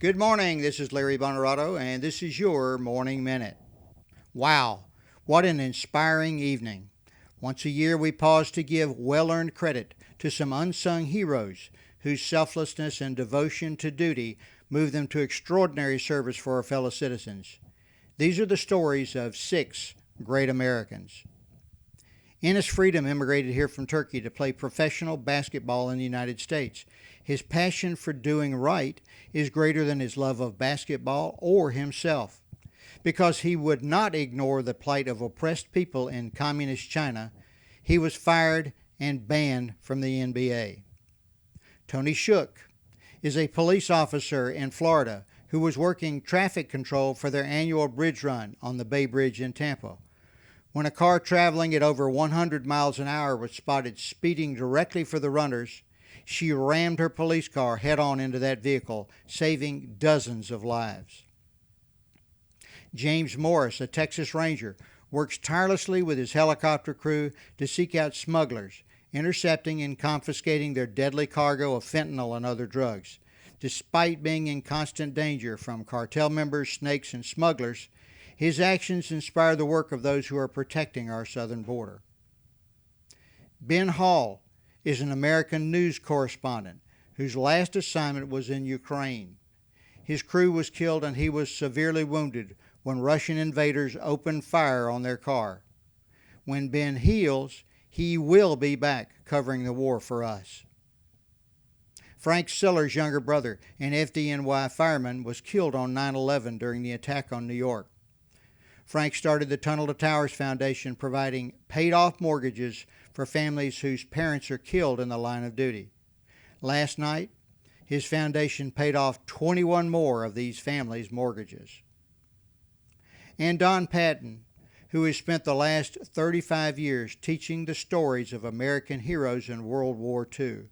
Good morning. This is Larry Bonaroto, and this is your Morning Minute. Wow, what an inspiring evening. Once a year, we pause to give well earned credit to some unsung heroes whose selflessness and devotion to duty move them to extraordinary service for our fellow citizens. These are the stories of 6 great Americans. Enes Freedom immigrated here from Turkey to play professional basketball in the United States. His passion for doing right is greater than his love of basketball or himself. Because he would not ignore the plight of oppressed people in communist China, he was fired and banned from the NBA. Tony Shook is a police officer in Florida who was working traffic control for their annual bridge run on the Bay Bridge in Tampa. When a car traveling at over 100 miles an hour was spotted speeding directly for the runners, she rammed her police car head-on into that vehicle, saving dozens of lives. James Morris, a Texas Ranger, works tirelessly with his helicopter crew to seek out smugglers, intercepting and confiscating their deadly cargo of fentanyl and other drugs. Despite being in constant danger from cartel members, snakes, and smugglers, his actions inspire the work of those who are protecting our southern border. Ben Hall is an American news correspondent whose last assignment was in Ukraine. His crew was killed and he was severely wounded when Russian invaders opened fire on their car. When Ben heals, he will be back covering the war for us. Frank Siller's younger brother, an FDNY fireman, was killed on 9/11 during the attack on New York. Frank started the Tunnel to Towers Foundation, providing paid-off mortgages for families whose parents are killed in the line of duty. Last night, his foundation paid off 21 more of these families' mortgages. And Don Patton, who has spent the last 35 years teaching the stories of American heroes in World War II.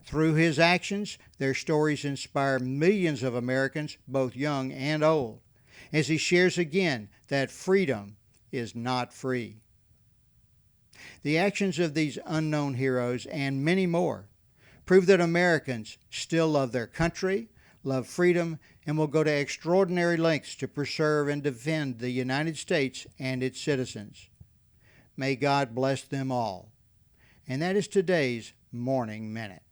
Through his actions, their stories inspire millions of Americans, both young and old, as he shares again that freedom is not free. The actions of these unknown heroes and many more prove that Americans still love their country, love freedom, and will go to extraordinary lengths to preserve and defend the United States and its citizens. May God bless them all. And that is today's Morning Minute.